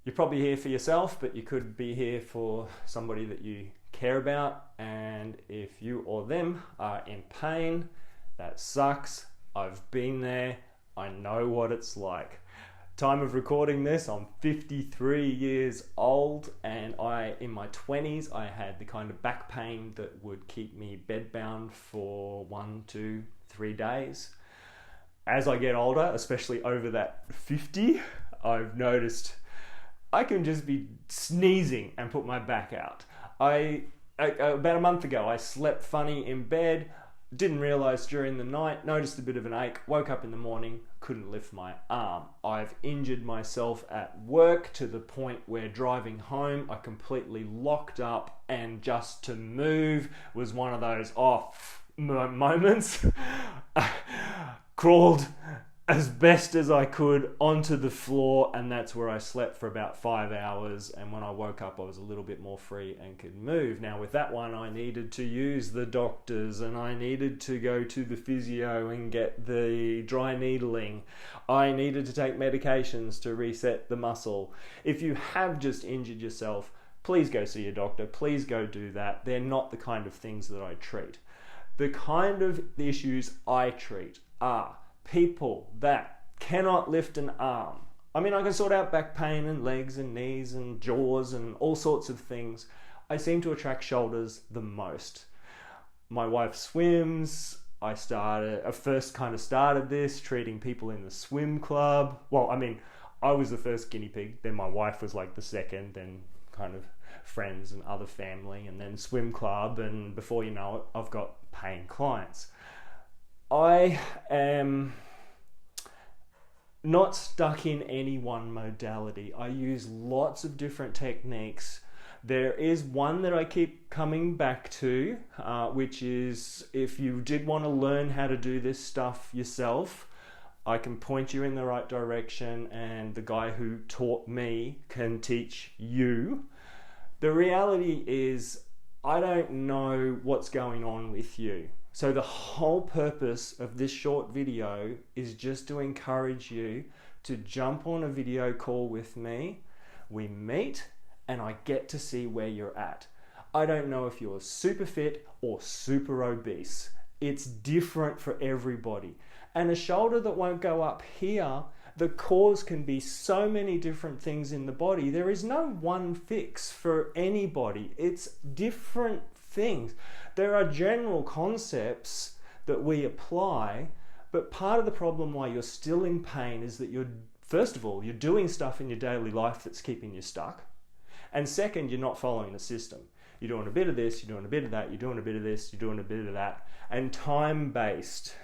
you're probably here for yourself, but you could be here for somebody that you care about. And if you or them are in pain, that sucks. I've been there. I know what it's like. Time of recording this, I'm 53 years old, and in my 20s, I had the kind of back pain that would keep me bedbound for 1, 2, 3 days. As I get older, especially over that 50, I've noticed I can just be sneezing and put my back out. About a month ago, I slept funny in bed, didn't realize during the night, noticed a bit of an ache, woke up in the morning, couldn't lift my arm. I've injured myself at work to the point where driving home, I completely locked up, and just to move was one of those moments. Crawled as best as I could onto the floor, and that's where I slept for about 5 hours, and when I woke up I was a little bit more free and could move. Now with that one, I needed to use the doctors, and I needed to go to the physio and get the dry needling. I needed to take medications to reset the muscle. If you have just injured yourself, please go see your doctor, please go do that. They're not the kind of things that I treat. The kind of issues I treat are people that cannot lift an arm. I mean, I can sort out back pain and legs and knees and jaws and all sorts of things. I seem to attract shoulders the most. My wife swims. I first kind of started this treating people in the swim club. Well, I mean, I was the first guinea pig, then my wife was like the second, then kind of friends and other family, and then swim club, and before you know it, I've got paying clients. I am not stuck in any one modality. I use lots of different techniques. There is one that I keep coming back to, which is if you did want to learn how to do this stuff yourself, I can point you in the right direction, and the guy who taught me can teach you. The reality is, I don't know what's going on with you. So the whole purpose of this short video is just to encourage you to jump on a video call with me. We meet and I get to see where you're at. I don't know if you're super fit or super obese. It's different for everybody. And a shoulder that won't go up here, the cause can be so many different things in the body. There is no one fix for anybody. It's different things. There are general concepts that we apply, but part of the problem why you're still in pain is that first of all, you're doing stuff in your daily life that's keeping you stuck. And second, you're not following the system. You're doing a bit of this, you're doing a bit of that, you're doing a bit of this, you're doing a bit of that. And time-based.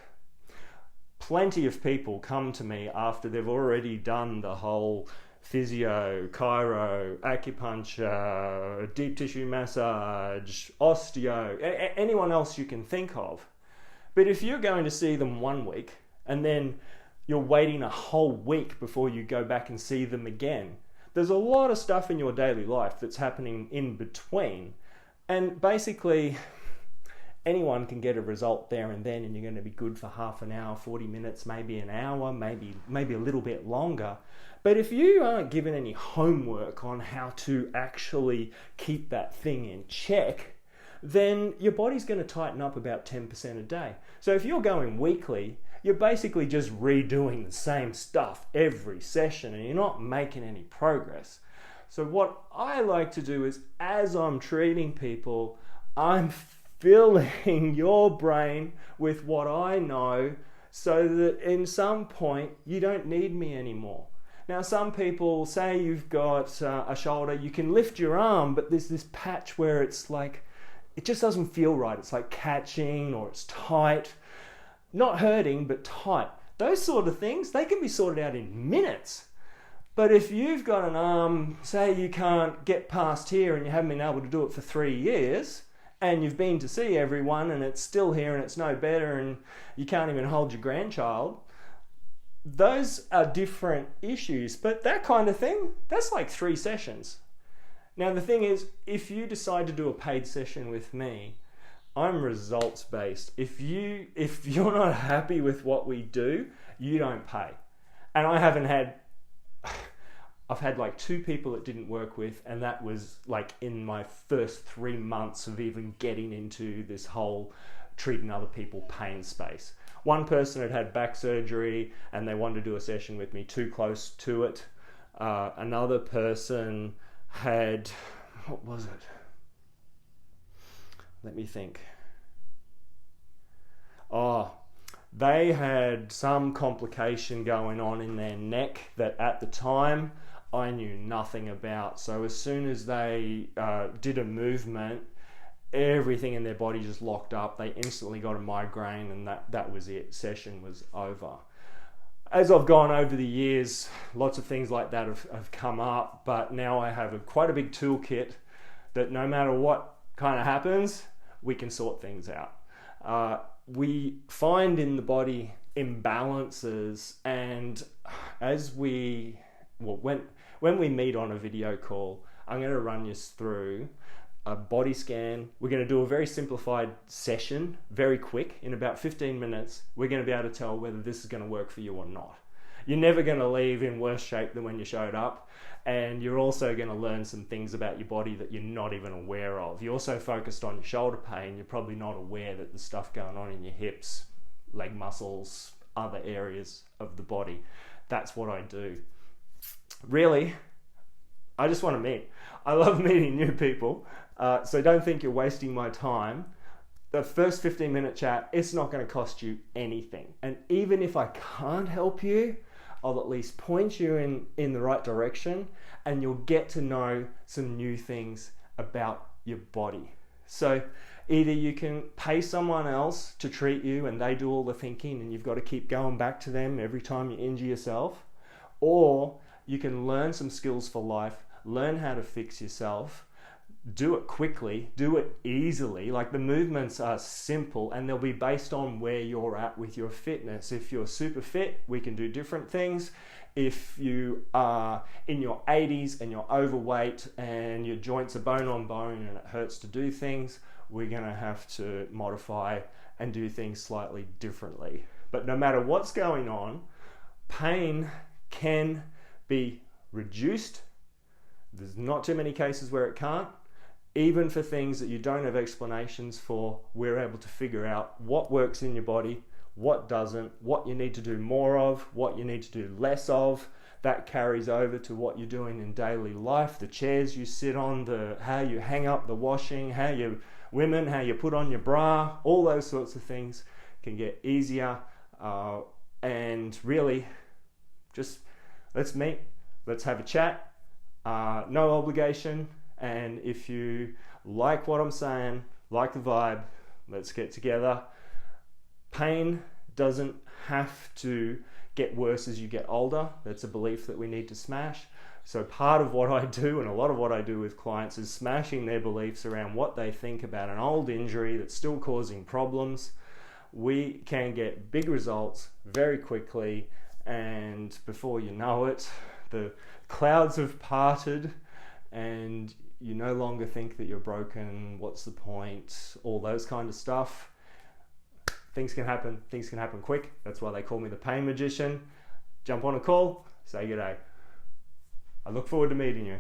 Plenty of people come to me after they've already done the whole physio, chiro, acupuncture, deep tissue massage, osteo, anyone else you can think of. But if you're going to see them 1 week and then you're waiting a whole week before you go back and see them again, there's a lot of stuff in your daily life that's happening in between. And basically, anyone can get a result there and then, and you're going to be good for half an hour, 40 minutes, maybe an hour, maybe a little bit longer. But if you aren't given any homework on how to actually keep that thing in check, then your body's going to tighten up about 10% a day. So if you're going weekly, you're basically just redoing the same stuff every session and you're not making any progress. So what I like to do is, as I'm treating people, I'm filling your brain with what I know so that in some point you don't need me anymore. Now, some people say you've got a shoulder, you can lift your arm, but there's this patch where it's like, it just doesn't feel right. It's like catching, or it's tight. Not hurting, but tight. Those sort of things, they can be sorted out in minutes. But if you've got an arm, say you can't get past here and you haven't been able to do it for 3 years, and you've been to see everyone and it's still here and it's no better and you can't even hold your grandchild, those are different issues. But that kind of thing, that's like 3 sessions. Now the thing is, if you decide to do a paid session with me, I'm results based. If you're not happy with what we do, you don't pay. And I haven't had I've had like 2 people it didn't work with, and that was like in my first 3 months of even getting into this whole treating other people pain space. One person had had back surgery and they wanted to do a session with me too close to it. Another person had, what was it? Let me think. They had some complication going on in their neck that at the time I knew nothing about. So as soon as they did a movement, everything in their body just locked up. They instantly got a migraine, and that was it. Session was over. As I've gone over the years, lots of things like that have come up, but now I have quite a big toolkit that no matter what kind of happens, we can sort things out. We find in the body imbalances, and when we meet on a video call, I'm going to run you through a body scan. We're going to do a very simplified session, very quick, in about 15 minutes. We're going to be able to tell whether this is going to work for you or not. You're never going to leave in worse shape than when you showed up, and you're also going to learn some things about your body that you're not even aware of. You're also focused on your shoulder pain. You're probably not aware that there's stuff going on in your hips, leg muscles, other areas of the body. That's what I do. Really, I just want to meet. I love meeting new people. So don't think you're wasting my time. The first 15-minute chat, it's not going to cost you anything. And even if I can't help you, I'll at least point you in the right direction, and you'll get to know some new things about your body. So either you can pay someone else to treat you and they do all the thinking and you've got to keep going back to them every time you injure yourself, or you can learn some skills for life, learn how to fix yourself, do it quickly, do it easily. Like, the movements are simple and they'll be based on where you're at with your fitness. If you're super fit, we can do different things. If you are in your 80s and you're overweight and your joints are bone on bone and it hurts to do things, we're going to have to modify and do things slightly differently. But no matter what's going on, pain can be reduced. There's not too many cases where it can't. Even for things that you don't have explanations for, we're able to figure out what works in your body, what doesn't, what you need to do more of, what you need to do less of. That carries over to what you're doing in daily life, the chairs you sit on, how you hang up the washing, how you put on your bra, all those sorts of things can get easier. And really, just let's meet, let's have a chat, no obligation. And if you like what I'm saying, like the vibe, let's get together. Pain doesn't have to get worse as you get older. That's a belief that we need to smash. So part of what I do, and a lot of what I do with clients, is smashing their beliefs around what they think about an old injury that's still causing problems. We can get big results very quickly, and before you know it, the clouds have parted and you no longer think that you're broken, what's the point, all those kind of stuff. Things can happen quick. That's why they call me the pain magician. Jump on a call, say good day. I look forward to meeting you.